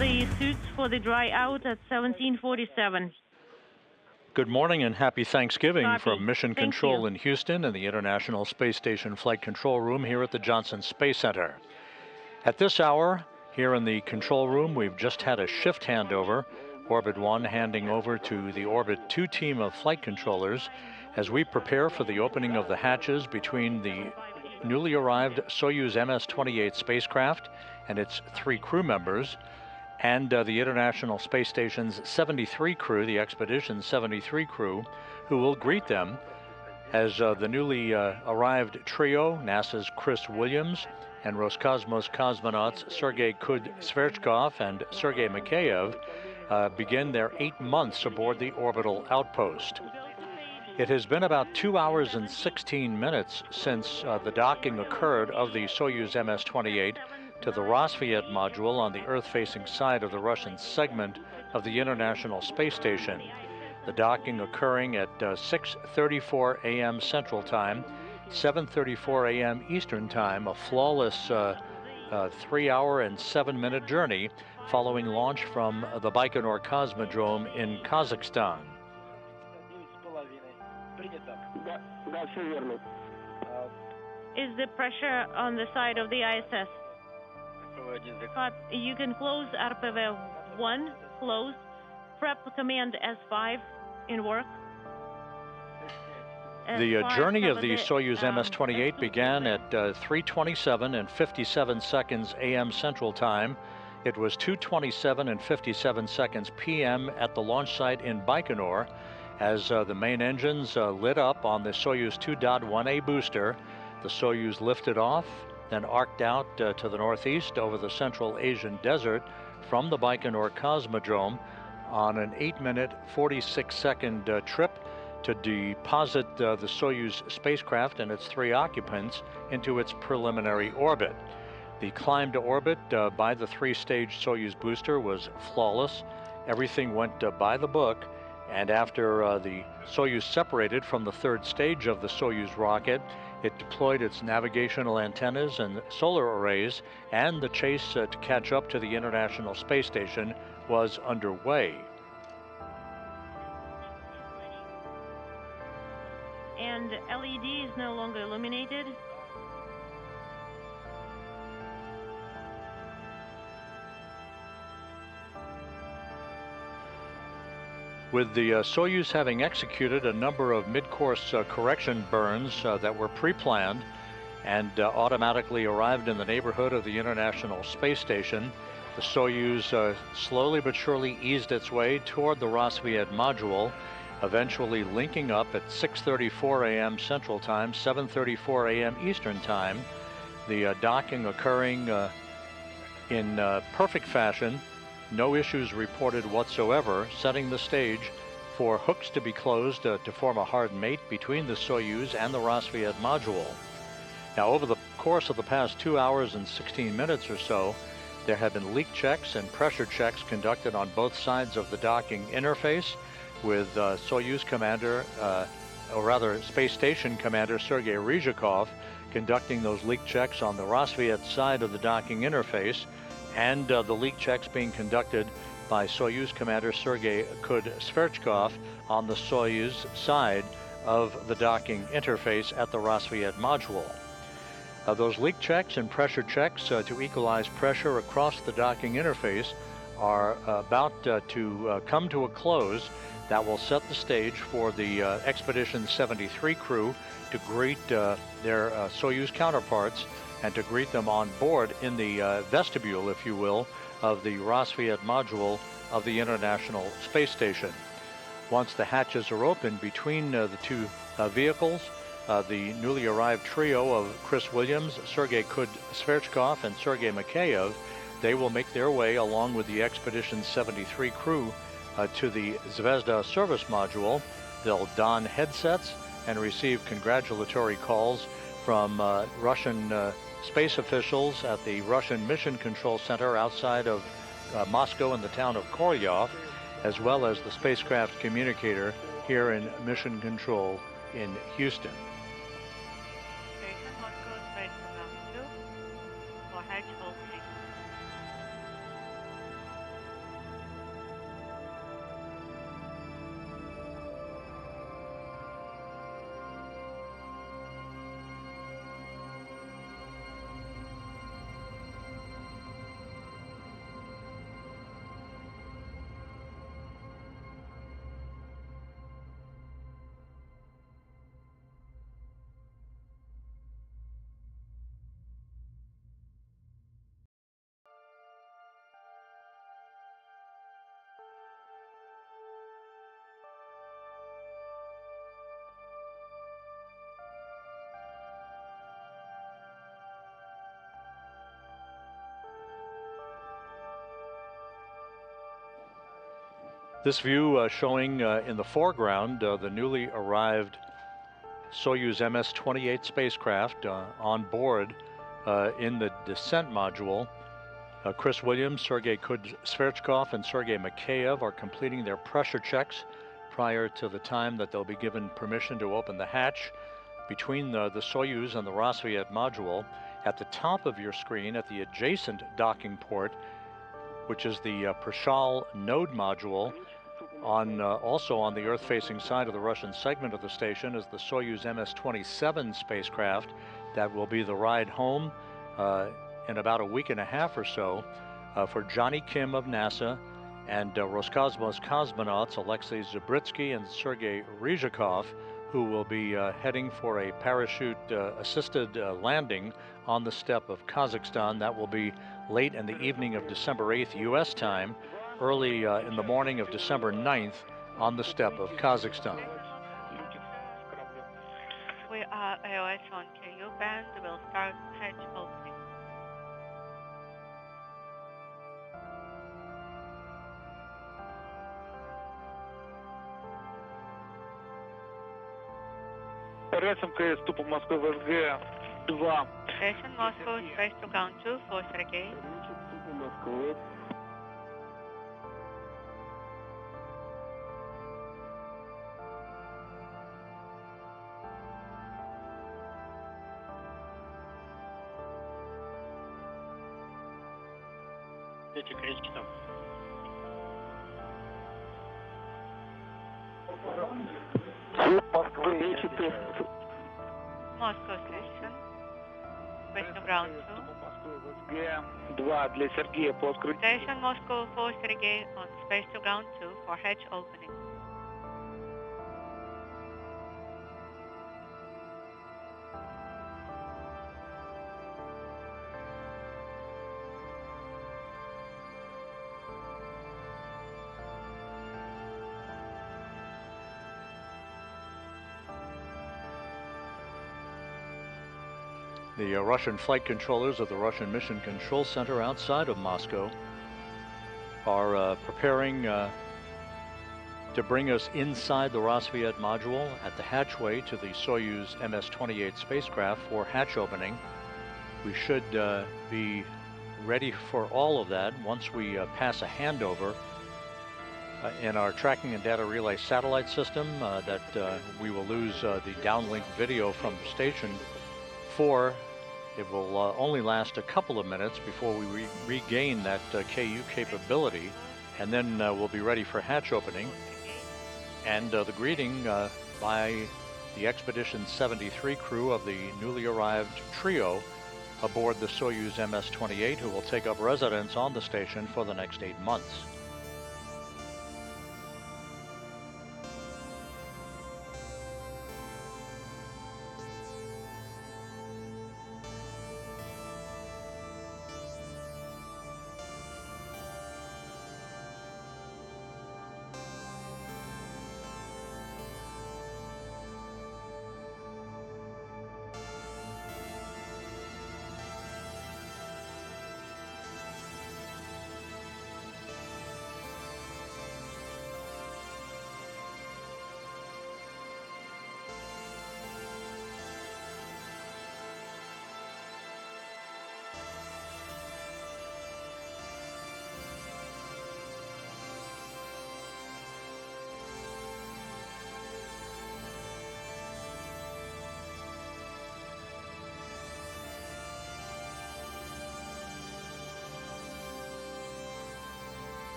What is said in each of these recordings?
the suits for the dry out at 1747. Good morning and happy Thanksgiving Copy. from Mission Thank Control you. in Houston and the International Space Station Flight Control Room here at the Johnson Space Center. At this hour, here in the control room, we've just had a shift handover, Orbit 1 handing over to the Orbit 2 team of flight controllers as we prepare for the opening of the hatches between the newly arrived Soyuz MS-28 spacecraft and its 3 crew members, and the International Space Station's 73 crew, the Expedition 73 crew, who will greet them as the newly arrived trio, NASA's Chris Williams and Roscosmos cosmonauts Sergey Kud-Sverchkov and Sergei Mikaev begin their 8 months aboard the orbital outpost. It has been about 2 hours and 16 minutes since the docking occurred of the Soyuz MS-28 to the Rassvet module on the Earth-facing side of the Russian segment of the International Space Station. The docking occurring at 6:34 a.m. Central Time, 7:34 a.m. Eastern Time, a flawless 3-hour and 7-minute journey following launch from the Baikonur Cosmodrome in Kazakhstan. Is the pressure on the side of the ISS? You can close RPV 1, close. Prep command S5 in work. The journey of the Soyuz MS-28 began at 3:27 and 57 seconds a.m. Central Time. It was 2:27 and 57 seconds p.m. at the launch site in Baikonur as the main engines lit up on the Soyuz 2.1A booster. The Soyuz lifted off, then arced out to the northeast over the Central Asian desert from the Baikonur Cosmodrome on an 8-minute, 46-second trip to deposit the Soyuz spacecraft and its 3 occupants into its preliminary orbit. The climb to orbit by the 3-stage Soyuz booster was flawless. Everything went by the book, and after the Soyuz separated from the 3rd stage of the Soyuz rocket, it deployed its navigational antennas and solar arrays, and the chase to catch up to the International Space Station was underway. And LED is no longer illuminated. With the Soyuz having executed a number of mid-course correction burns that were pre-planned and automatically arrived in the neighborhood of the International Space Station, the Soyuz slowly but surely eased its way toward the Rassvet module, eventually linking up at 6:34 a.m. Central Time, 7:34 a.m. Eastern Time, the docking occurring in perfect fashion. No issues reported whatsoever, setting the stage for hooks to be closed to form a hard mate between the Soyuz and the Rassvet module. Now, over the course of the past 2 hours and 16 minutes or so, there have been leak checks and pressure checks conducted on both sides of the docking interface, with Soyuz commander, or rather Space Station Commander Sergei conducting those leak checks on the Rassvet side of the docking interface, and the leak checks being conducted by Soyuz Commander Sergei Kud-Sverchkov on the Soyuz side of the docking interface at the Rassvet module. Those leak checks and pressure checks to equalize pressure across the docking interface are about to come to a close. That will set the stage for the Expedition 73 crew to greet their Soyuz counterparts and to greet them on board in the vestibule, if you will, of the Rassvet module of the International Space Station. Once the hatches are open between the 2 vehicles, the newly arrived trio of Chris Williams, Sergey Kud-Sverchkov, and Sergei Mikaev, they will make their way along with the Expedition 73 crew to the Zvezda service module. They'll don headsets and receive congratulatory calls from Russian space officials at the Russian Mission Control Center outside of Moscow in the town of Koryov, as well as the spacecraft communicator here in Mission Control in Houston. This view showing in the foreground the newly arrived Soyuz MS-28 spacecraft on board in the descent module. Chris Williams, Sergey Kud-Sverchkov, and Sergei Mikaev are completing their pressure checks prior to the time that they'll be given permission to open the hatch between the Soyuz and the Rassvet module. At the top of your screen, at the adjacent docking port, which is the Prishal node module, also on the Earth-facing side of the Russian segment of the station, is the Soyuz MS-27 spacecraft that will be the ride home in about a week and a half or so for Johnny Kim of NASA and Roscosmos cosmonauts Alexei Zabritsky and Sergey Ryzhikov, who will be heading for a parachute-assisted landing on the steppe of Kazakhstan. That will be late in the evening of December 8th U.S. time, early in the morning of December 9th on the steppe of Kazakhstan. We are IOS on KU band. We'll start hatch opening. МКС, ступом Москвы ВСГ-2. Station Moscow, space to ground 2 for Sergei. Москвы E4. Moscow station, space to ground 2. ВСГ-2 для Сергея по открытию. Station Moscow for Sergei on space to ground 2 for hatch opening. The Russian flight controllers of the Russian Mission Control Center outside of Moscow are preparing to bring us inside the Rassvet module at the hatchway to the Soyuz MS-28 spacecraft for hatch opening. We should be ready for all of that once we pass a handover in our tracking and data relay satellite system that we will lose the downlink video from the station for. It will only last a couple of minutes before we regain that KU capability, and then we'll be ready for hatch opening. And the greeting by the Expedition 73 crew of the newly arrived trio aboard the Soyuz MS-28, who will take up residence on the station for the next 8 months.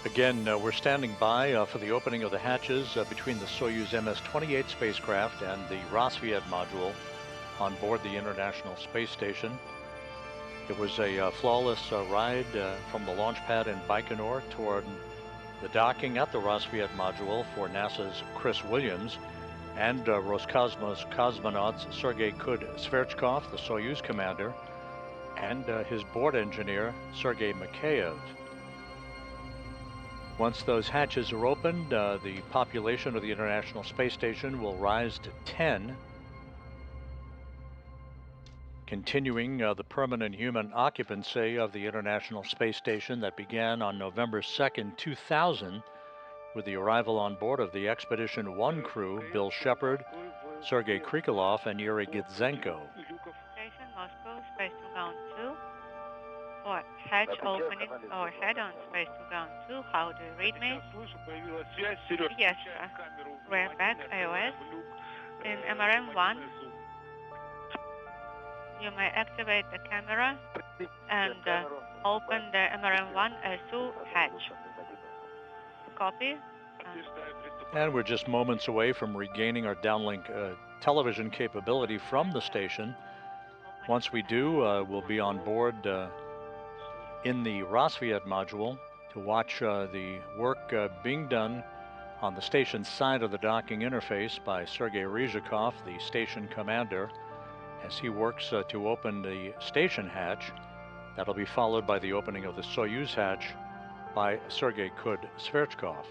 Again, we're standing by for the opening of the hatches between the Soyuz MS-28 spacecraft and the Rassvet module on board the International Space Station. It was a flawless ride from the launch pad in Baikonur toward the docking at the Rassvet module for NASA's Chris Williams and Roscosmos cosmonauts Sergey Kud-Sverchkov, the Soyuz commander, and his board engineer, Sergei Mikaev. Once those hatches are opened, the population of the International Space Station will rise to 10. continuing the permanent human occupancy of the International Space Station that began on November 2nd, 2000, with the arrival on board of the Expedition 1 crew, Bill Shepard, Sergei Krikalev, and Yuri Gitzenko. Station Moscow, Space to Ground 2. For hatch opening overhead on Space to Ground 2, how do you read me? Yes, sir. We're back, iOS. In MRM-1, you may activate the camera and open the MRM-1 SU hatch. Copy. And we're just moments away from regaining our downlink television capability from the station. Once we do, we'll be on board in the Rassvet module to watch the work being done on the station's side of the docking interface by Sergei Ryzhikov, the station commander, as he works to open the station hatch. That'll be followed by the opening of the Soyuz hatch by Sergey Kud-Sverchkov.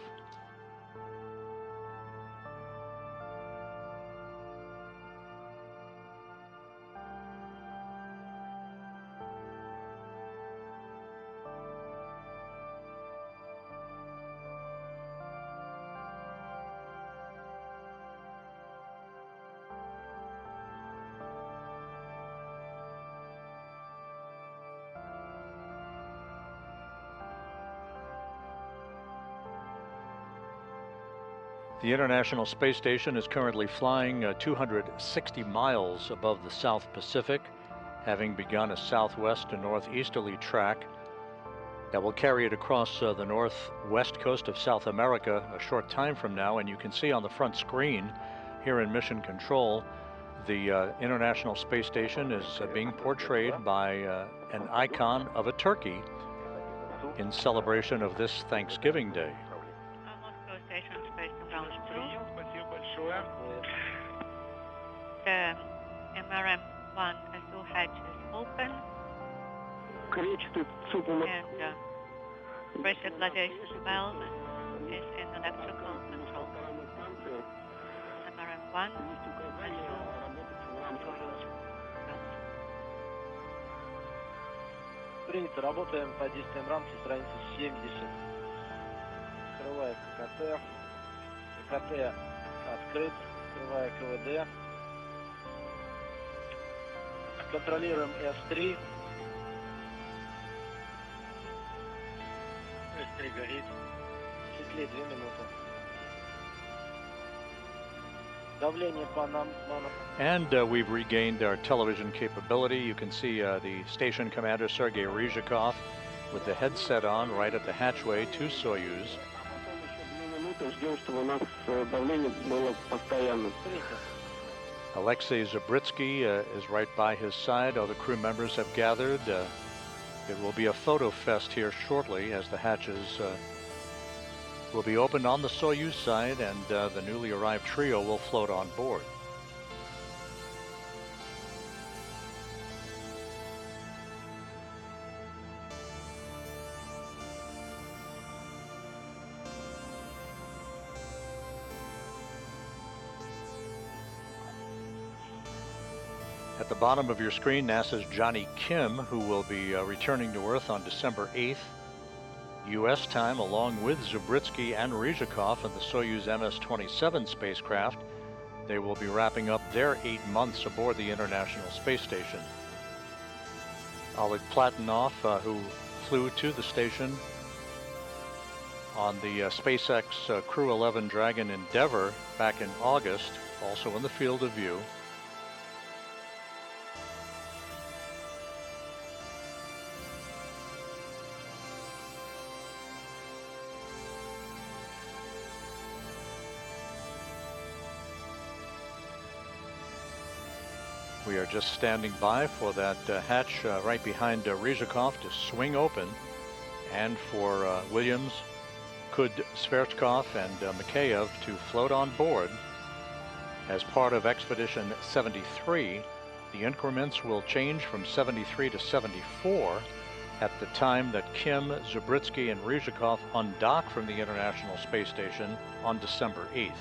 The International Space Station is currently flying 260 miles above the South Pacific, having begun a southwest to northeasterly track that will carry it across the northwest coast of South America a short time from now. And you can see on the front screen here in Mission Control, the International Space Station is being portrayed by an icon of a turkey in celebration of this Thanksgiving Day. Moscow Station, Space to Ground 2. The MRM-1 SU hatch is open. And pressurization valve is in electrical control. MRM-1 SU Soyuz. Принято, работаем по действиям рамки, страница 70. Открываю ККТ. ККТ открыт. Открываю КВД. Контролируем С3. С3 горит. Светлее 2 минуты. Давление по нам. And we've regained our television capability. You can see the station commander, Sergei Ryzhikov, with the headset on right at the hatchway to Soyuz. Alexei Zabritsky is right by his side. Other crew members have gathered. It will be a photo fest here shortly as the hatches will be opened on the Soyuz side, and the newly arrived trio will float on board. At the bottom of your screen, NASA's Johnny Kim, who will be returning to Earth on December 8th, U.S. time, along with Zabritsky and Ryzhikov and the Soyuz MS-27 spacecraft. They will be wrapping up their 8 months aboard the International Space Station. Oleg Platonov, who flew to the station on the SpaceX Crew 11 Dragon Endeavour back in August, also in the field of view. We are just standing by for that hatch right behind Ryzhikov to swing open, and for Williams, Kud-Sverchkov, and Mikaev to float on board. As part of Expedition 73, the increments will change from 73 to 74 at the time that Kim, Zabritsky, and Ryzhikov undock from the International Space Station on December 8th.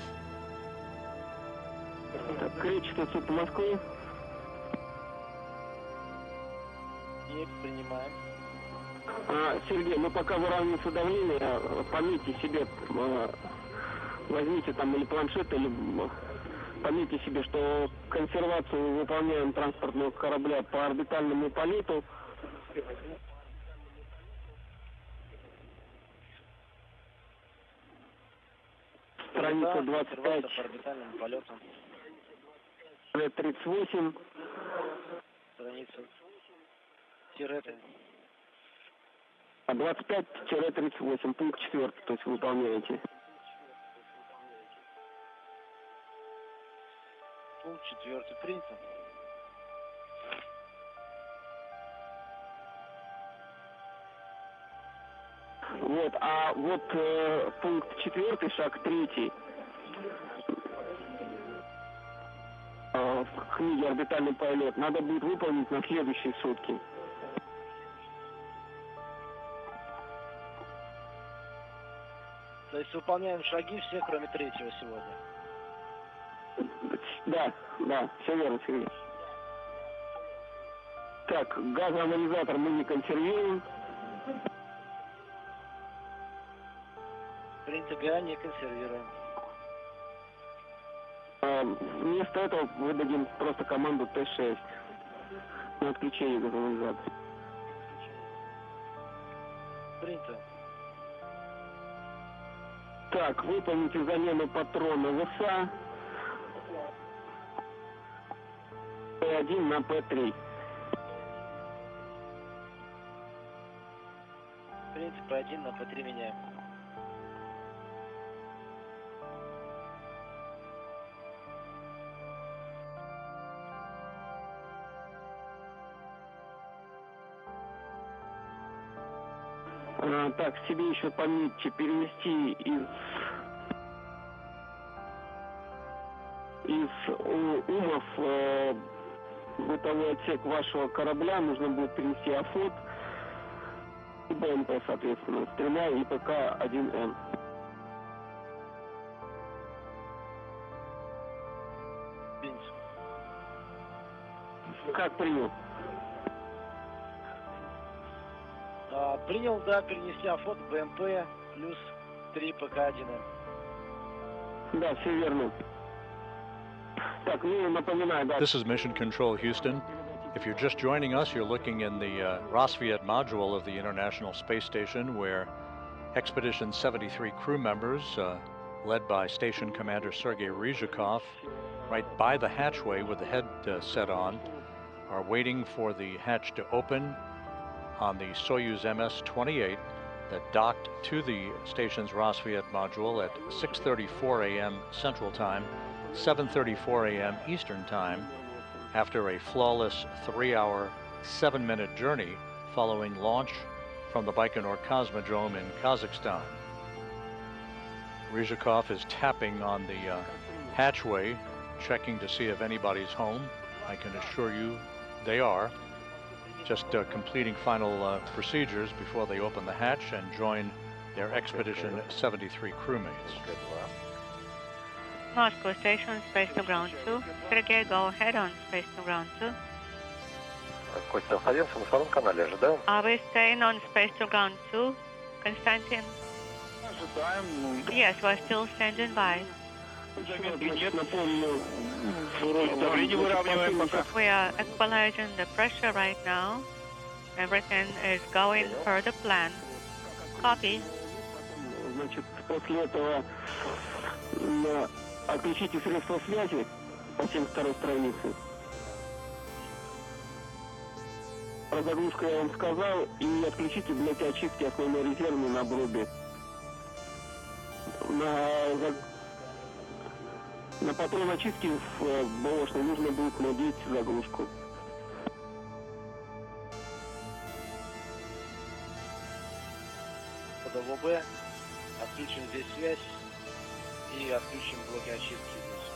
Уточнение принимаем. Сергей, мы пока выравнивается давление, пометьте себе, возьмите там или планшет, или пометьте себе, что консервацию выполняем транспортного корабля по орбитальному полету. Страница 25. По орбитальному полету. 38. Страница. Тиреты. 25-38, пункт 4, то есть выполняете. Пункт 4. Принято. Вот, а вот пункт 4, шаг 3 в книге «Орбитальный полет» надо будет выполнить на следующие сутки. То есть выполняем шаги все, кроме 3-го сегодня. Да, все верно, Сергей. Так, газоанализатор мы не консервируем. Принято ГА не консервируем. Вместо этого выдадим просто команду Т6 на отключение газоанализатора. Принято. Так, выполните замену патрона ВСА П1 на П3. Принято П1 на П3 меняем. Так, себе еще пометьте перевести из УМов бытовой отсек вашего корабля нужно будет перенести АФОТ и БМП, соответственно, с 3 и ПК-1Н. Принято. Как принял? Принял, да, перенести АФОТ, БМП, плюс 3 ПК-1М. Да, все верно. Так, ну, напоминаю, да. This is Mission Control Houston. If you're just joining us, you're looking in the Rassvet module of the International Space Station, where Expedition 73 crew members, led by Station Commander Sergey right by the hatchway with the head set on, are waiting for the hatch to open on the Soyuz MS-28 that docked to the station's Rassvet module at 6:34 a.m. Central Time, 7:34 a.m. Eastern Time, after a flawless 3-hour, 7-minute journey following launch from the Baikonur Cosmodrome in Kazakhstan. Ryzhikov is tapping on the hatchway, checking to see if anybody's home. I can assure you they are. Just completing final procedures before they open the hatch and join their Expedition 73 crewmates. Moscow Station, Space to Ground 2. Sergei, go ahead on Space to Ground 2. Костя, находимся на втором канале, ожидаем. Are we staying on Space to Ground 2, Konstantin? Yes, we're still standing by. We are equalizing the pressure right now. Everything is going per the plan. Copy. Значит, после этого отключите средства связи по 72-й странице. Про загрузку я вам сказал, и отключите блоки очистки основной резервной на обрубе. На патрон очистки в БОшной нужно будет надеть заглушку. Под ОВБ отключим здесь связь и отключим блоки очистки здесь.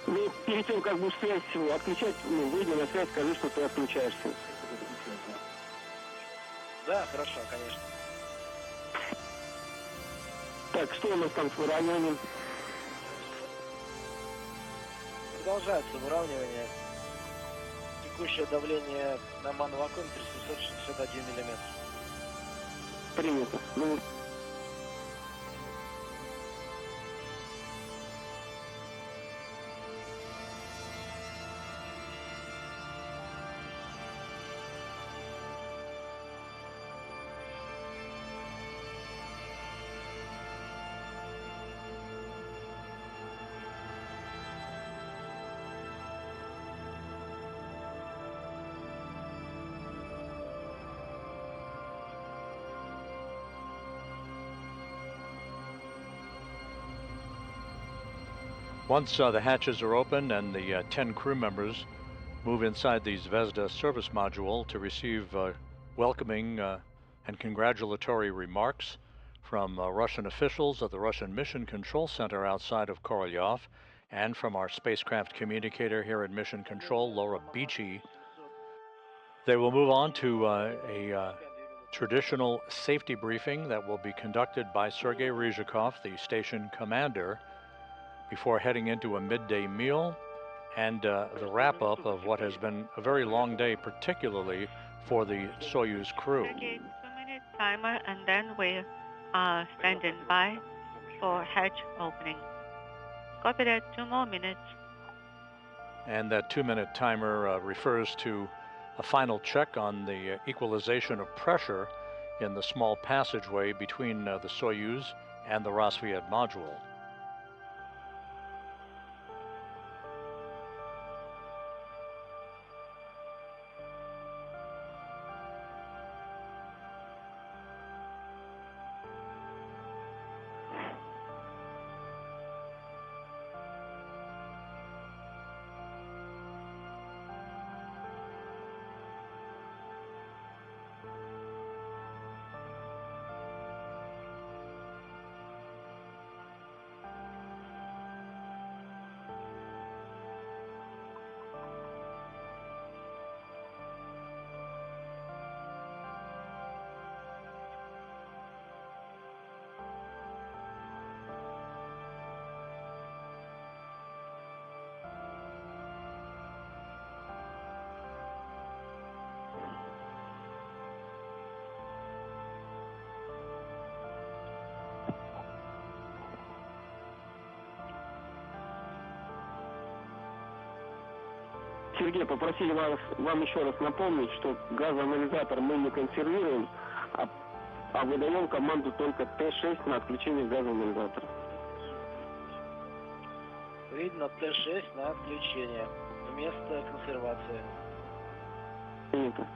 Ну, перед тем, как будешь связь отключать, выйди на связь, скажи, что ты отключаешься. Да, хорошо, конечно. Так, что у нас там с выравниванием? Продолжается выравнивание. Текущее давление на ман-вакууме 361 миллиметр. Принято. Ну, Once the hatches are open and the 10 crew members move inside the Zvezda service module to receive welcoming and congratulatory remarks from Russian officials at the Russian Mission Control Center outside of Korolyov and from our spacecraft communicator here at Mission Control, Laura Beachy, they will move on to a traditional safety briefing that will be conducted by Sergey Ryzhikov, the station commander, before heading into a midday meal and the wrap-up of what has been a very long day, particularly for the Soyuz crew. Sergey, 2-minute timer, and then we are standing by for hatch opening. Copy that, 2 more minutes. And that 2-minute timer refers to a final check on the equalization of pressure in the small passageway between the Soyuz and the Rassvet module. Сергей, попросили вам еще раз напомнить, что газоанализатор мы не консервируем, а выдаем команду только Т6 на отключение газоанализатора. Видно Т6 на отключение вместо консервации. Принято.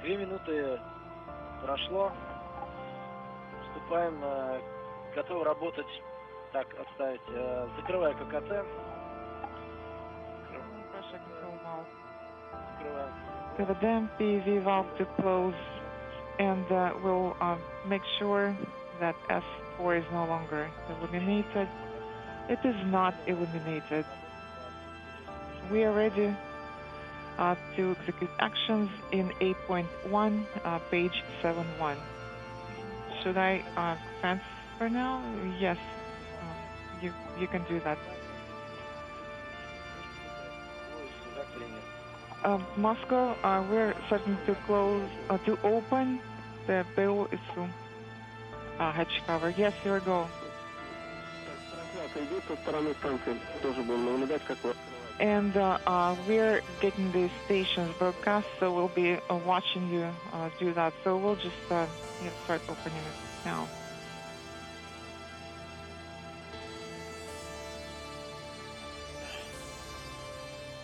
Две минуты прошло. Вступаем, готовы работать. Так, отставить. Закрываю ККТ. Закрываем. The PV valve to close, and we'll make sure that S4 is no longer illuminated. It is not illuminated. We are ready to execute actions in 8.1, page 7.1. Should I transfer now? Yes, you can do that. Moscow, we're starting to close, to open the БУ-ИСУ hatch cover. Yes, here we go. And we're getting the stations broadcast, so we'll be watching you do that. So we'll just start opening it now.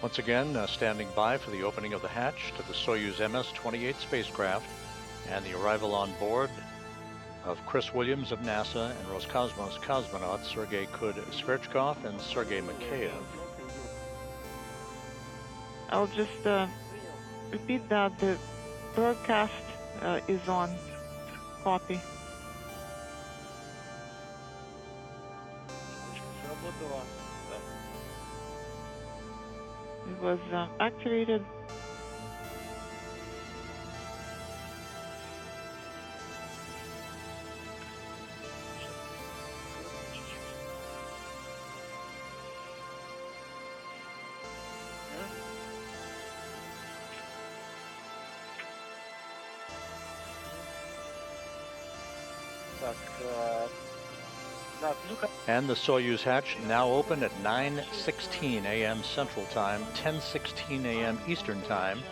Once again, standing by for the opening of the hatch to the Soyuz MS-28 spacecraft and the arrival on board of Chris Williams of NASA and Roscosmos cosmonauts Sergey Kud-Sverchkov and Sergei Mikaev. I'll just repeat that the broadcast is on. Copy. It was activated. Так, And the Soyuz hatch now open at 9:16 a.m. Central Time, 10:16 a.m. Eastern Time,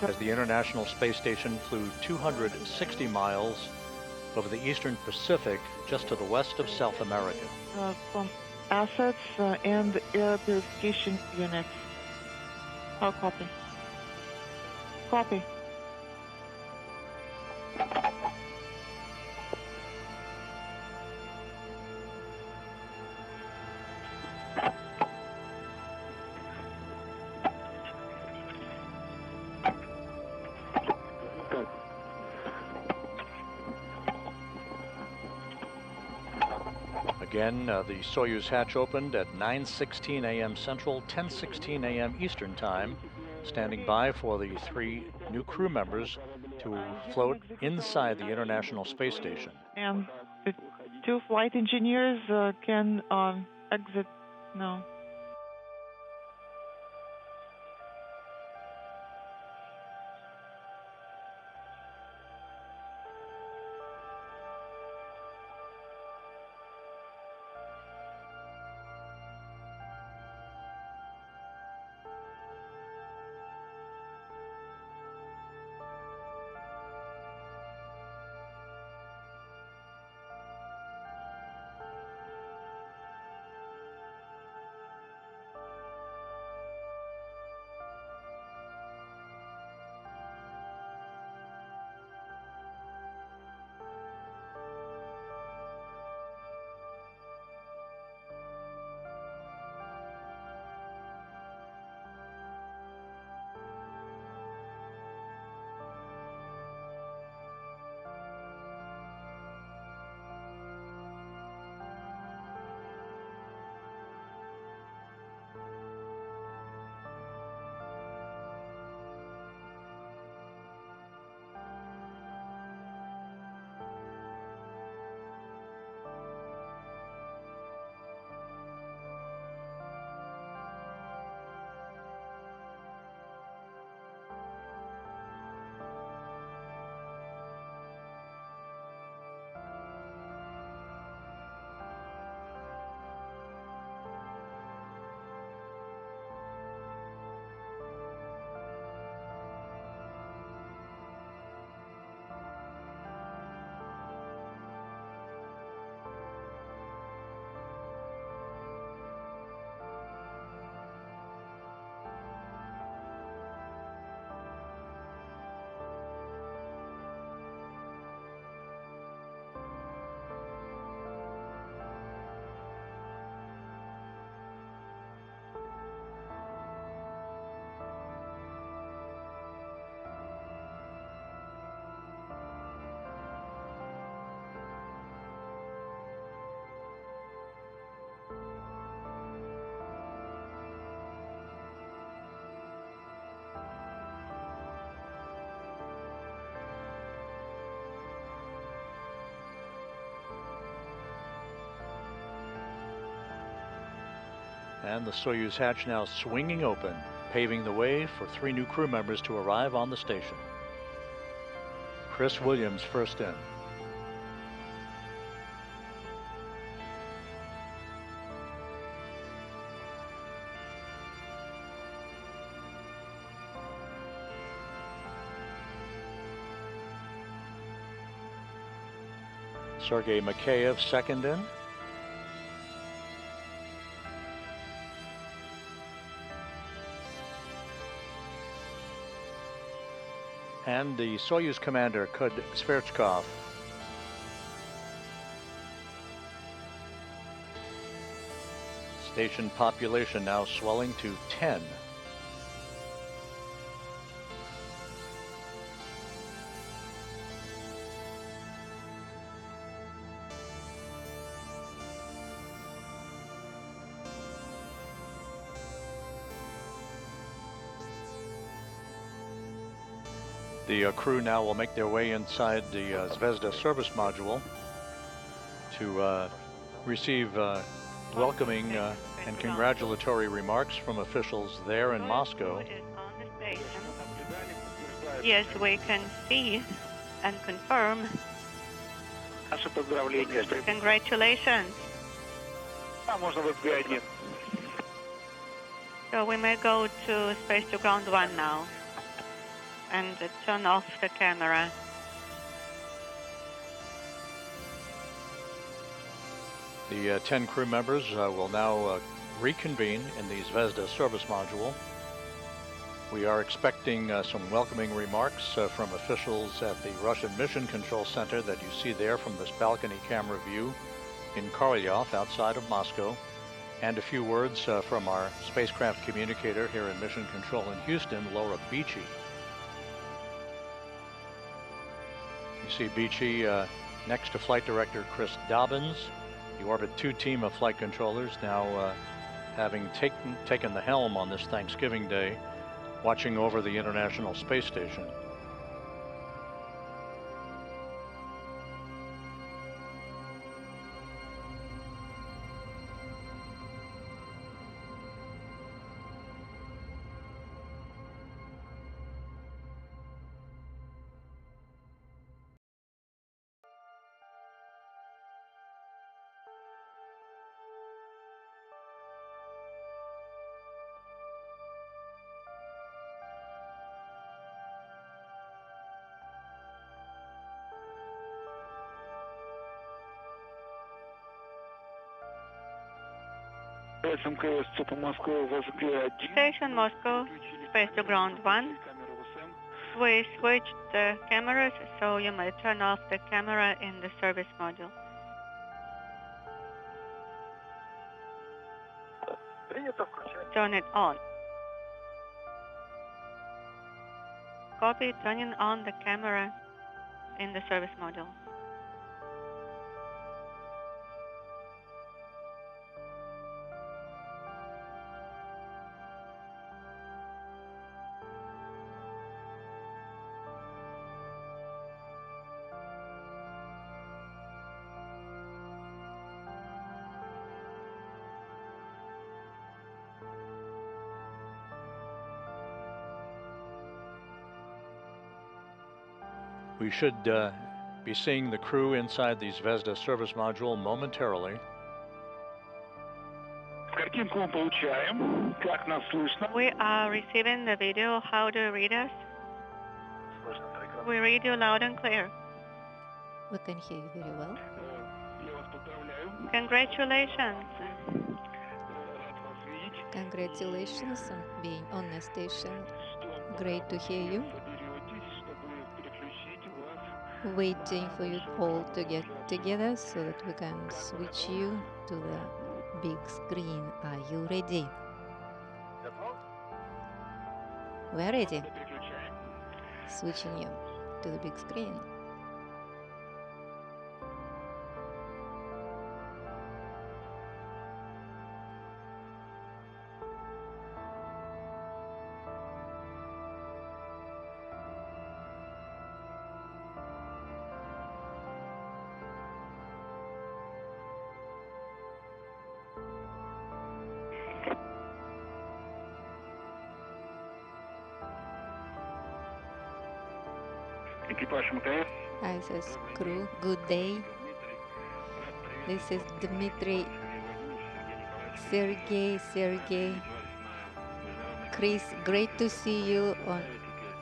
as the International Space Station flew 260 miles over the eastern Pacific, just to the west of South America. From assets and air purification units. Oh, copy. Copy. Again, the Soyuz hatch opened at 9:16 a.m. Central, 10:16 a.m. Eastern Time, standing by for the 3 new crew members to float inside the International Space Station. And the 2 flight engineers can exit now. And the Soyuz hatch now swinging open, paving the way for 3 new crew members to arrive on the station. Chris Williams first in. Sergey Mikaev second in. And the Soyuz commander, Kud-Sverchkov. Station population now swelling to 10. The crew now will make their way inside the Zvezda service module to receive welcoming and congratulatory remarks from officials there in Moscow. Yes, we can see and confirm Наши поздравления. Congratulations. Можно в FB1. So we may go to space to ground 1 now and turn off the camera. The 10 crew members will now reconvene in the Zvezda service module. We are expecting some welcoming remarks from officials at the Russian Mission Control Center that you see there from this balcony camera view in Korolyov outside of Moscow, and a few words from our spacecraft communicator here in Mission Control in Houston, Laura Beachy. You see Beachy next to Flight Director Chris Dobbins, the Orbit 2 team of flight controllers now having taken the helm on this Thanksgiving Day, watching over the International Space Station. МКС ЦОПа Москва, ВСГ-1. Station Moscow, space to ground 1. We switched the cameras, so you may turn off the camera in the service module. Turn it on. Copy, turning on the camera in the service module. We should be seeing the crew inside the Zvezda service module momentarily. Картинку мы получаем. Как нас слышно? We are receiving the video. How do you read us? We read you loud and clear. We can hear you very well. Я вас поздравляю. Congratulations. Рад вас видеть. Congratulations on being on the station. Great to hear you. Соберетесь, чтобы переключить вас. Waiting for you all to get together so that we can switch you to the big screen. Are you ready? We're ready. Переключаем. Switching you to the big screen. Экипаж МКС. ISS crew, good day. This is Dmitry, Sergey, Chris, great to see you on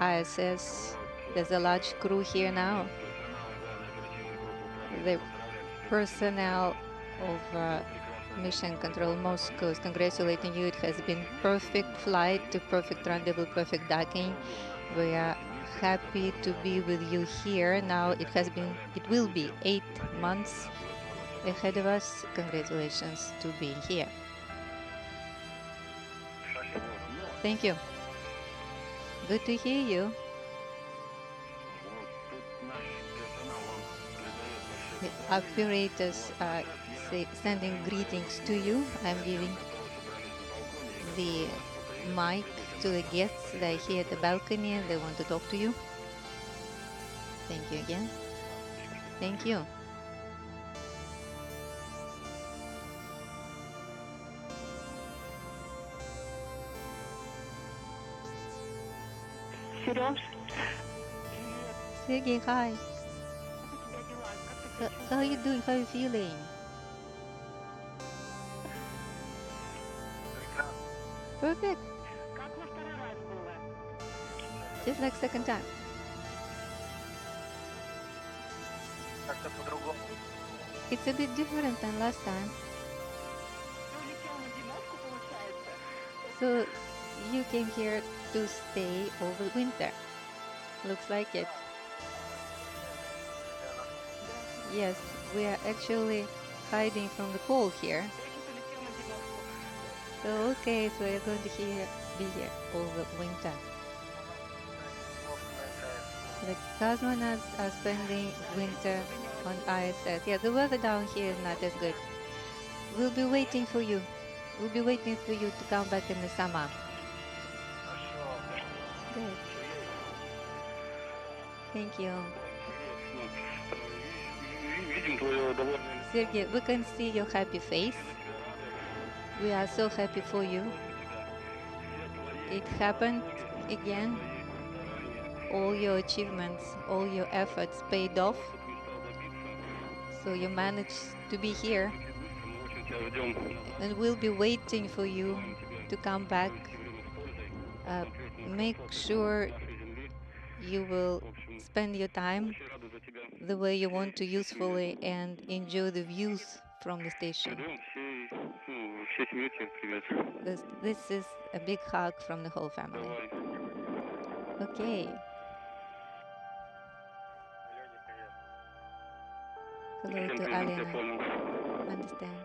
ISS. There's a large crew here now. The personnel of Mission Control Moscow is congratulating you. It has been perfect flight to perfect rendezvous, perfect docking. We are happy to be with you here. Now it will be 8 months ahead of us. Congratulations to being here. Thank you. Good to hear you. The operators are sending greetings to you. I'm giving the mic to the guests. They're here at the balcony and they want to talk to you. Thank you again. Thank you. Сереж. Sergey, hi. How are you doing? How are you feeling? Perfect. Just like second time. It's a bit different than last time. So you came here to stay over winter. Looks like it. Yes, we are actually hiding from the cold here. So okay, so we're going to be here over winter. The cosmonauts are spending winter on ISS. Yeah, the weather down here is not as good. We'll be waiting for you. We'll be waiting for you to come back in the summer. Good. Thank you. Sergey, we can see your happy face. We are so happy for you. It happened again. All your achievements, all your efforts paid off. So you managed to be here. And we'll be waiting for you to come back. Make sure you will spend your time the way you want to usefully and enjoy the views from the station. This is a big hug from the whole family. Okay. Hello to Alina. Understand.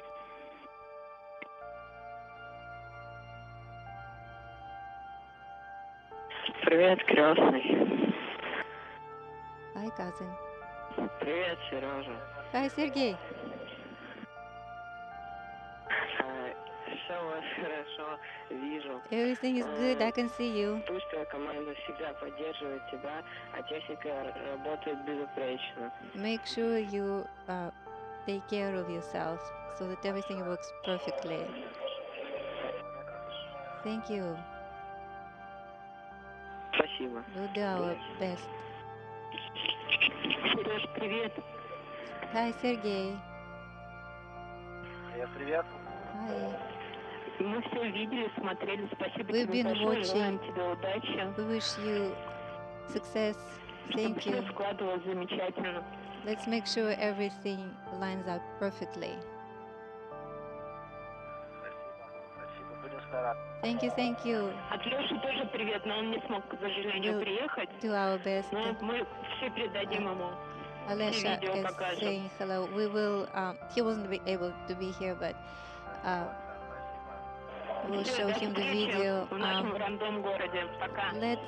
Привет, крестный. Hi, cousin. Привет, Сережа. Hi, Sergey. Все у вас хорошо, вижу. Everything is good. I can see you. Пусть твоя команда всегда поддерживает тебя, а техника работает безупречно. Make sure you take care of yourself so that everything works perfectly. Thank you. Спасибо. We'll do our best. Сереж, привет. Hi, Sergey. Привет. Hi. Мы все видели, смотрели. Спасибо We've тебе been большое. Желаем watching. тебе удачи. We wish you success. Thank Чтобы you. все складывалось замечательно. Let's make sure everything lines up perfectly. Спасибо. Будем стараться. Thank you, thank you. От Леши тоже привет, но он не смог, к сожалению, We'll приехать. do our best. Но мы все передадим ему. Alesha видео is покажем. saying hello. We will. He wasn't able to be here, but we'll Всё, show до him the встречи video. в нашем рандом городе. Пока. Let's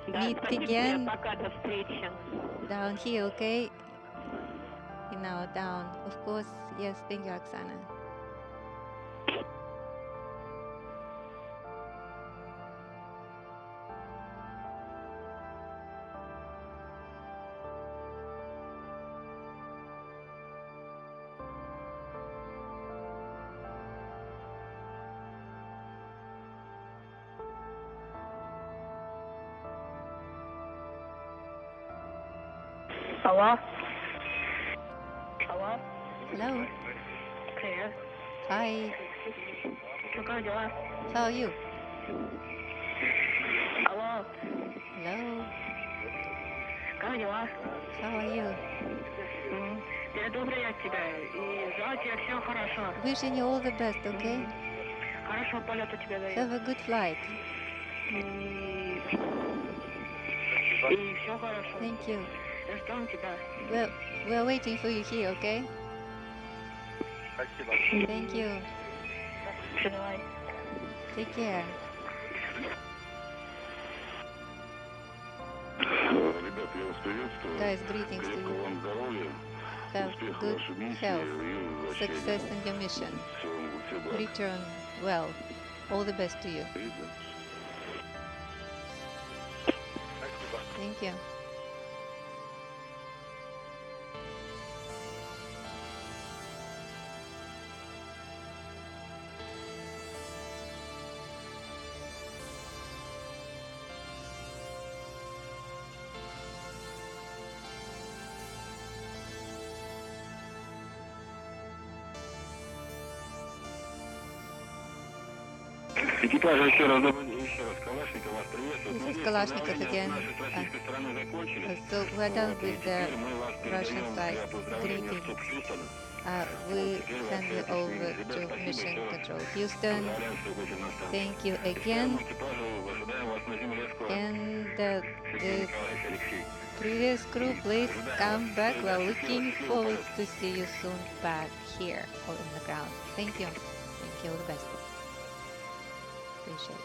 Да, meet спасибо again. тебе. Пока, до встречи. Down here, okay? In our down, of course. Yes, thank you, Oksana. Алло. Алло. Hello. Привет. Hi. Как дела? How are you? Алло. Hello. Как дела? How are you? Передобряю тебя и желаю тебе всего хорошо. Wishing you all the best, okay? Хорошего полета тебе даю. Have a good flight. И все хорошо. Thank you. Ждем тебя. We're waiting for you here, okay? Спасибо. Thank you. Все, давай. Take care. Ребят, я вас приветствую. Guys, greetings to Крепкого you. вам здоровья. Have Успехов good вашей миссии health. и возвращения. Success in your mission. Всего благ. Return well. All the best to you. Видно? Thank you. Экипажу еще раз добрый день, еще раз Калашников вас приветствует. This is Kalashnikov again. So we're done with the Russian side greetings. We hand you over to Mission Control Houston. Thank you again. And the previous crew, please come back. We're looking forward to see you soon back here or on the ground. Thank you. Thank you. All the best. Appreciate it.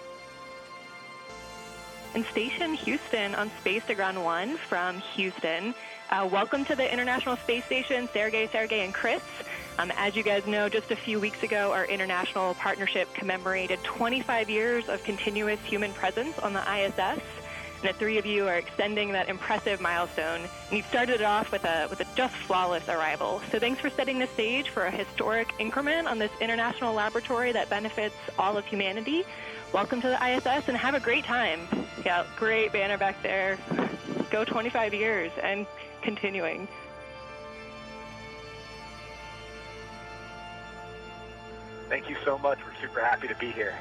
And Station Houston on Space to Ground 1 from Houston. Welcome to the International Space Station, Sergey, and Chris. As you guys know, just a few weeks ago, our international partnership commemorated 25 years of continuous human presence on the ISS. And the three of you are extending that impressive milestone. And you've started it off with a just flawless arrival. So thanks for setting the stage for a historic increment on this international laboratory that benefits all of humanity. Welcome to the ISS and have a great time. Yeah, great banner back there. Go 25 years and continuing. Thank you so much. We're super happy to be here.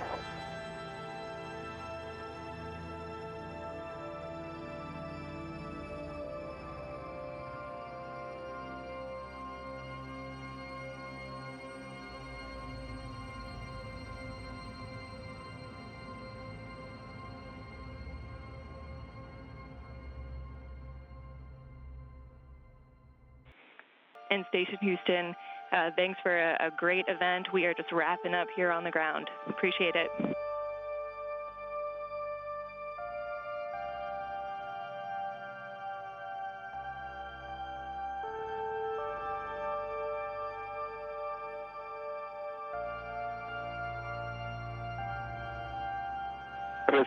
And Station Houston, thanks for a great event. We are just wrapping up here on the ground. Appreciate it.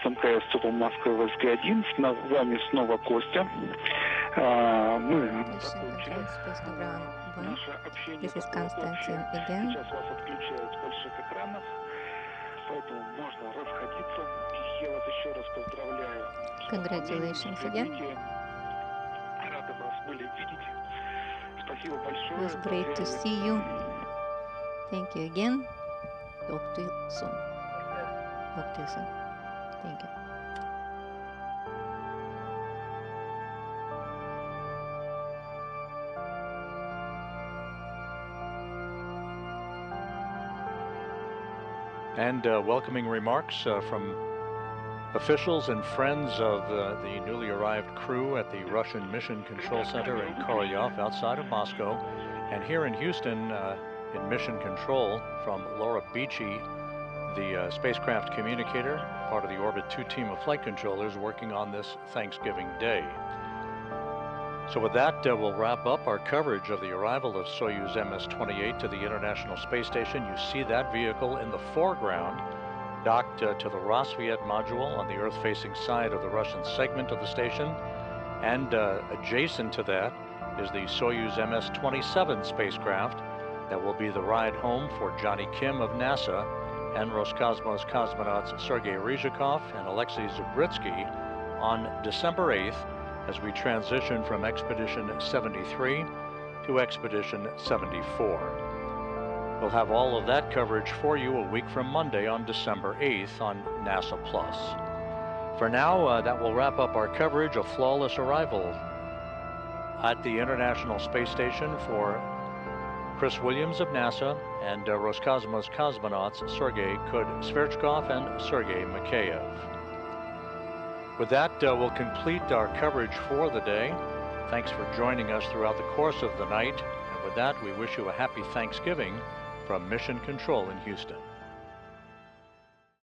МКС Цепл Москвы ВСГ-1, с вами снова Костя. Мы закончили наше общение. This is Konstantin again. Сейчас вас отключают с больших экранов, поэтому можно расходиться. Я вас еще раз поздравляю. Congratulations again. Рады вас были видеть. Спасибо большое. It was great to see you. Thank you again. Talk to you soon. Talk to you soon. Thank you. And welcoming remarks from officials and friends of the newly arrived crew at the Russian Mission Control Center in Korolyov outside of Moscow. And here in Houston, in Mission Control, from Laura Beachy, the spacecraft communicator, part of the Orbit 2 team of flight controllers working on this Thanksgiving Day. So with that, we'll wrap up our coverage of the arrival of Soyuz MS-28 to the International Space Station. You see that vehicle in the foreground, docked to the Rassvet module on the Earth-facing side of the Russian segment of the station. And adjacent to that is the Soyuz MS-27 spacecraft that will be the ride home for Johnny Kim of NASA and Roscosmos cosmonauts Sergey and Alexei Zubritsky on December 8th as we transition from Expedition 73 to Expedition 74. We'll have all of that coverage for you a week from Monday on December 8th on NASA Plus. For now, that will wrap up our coverage of flawless arrival at the International Space Station for Chris Williams of NASA and Roscosmos cosmonauts Sergey Kud-Sverchkov and Sergei Mikaev. With that, we'll complete our coverage for the day. Thanks for joining us throughout the course of the night. And with that, we wish you a happy Thanksgiving from Mission Control in Houston.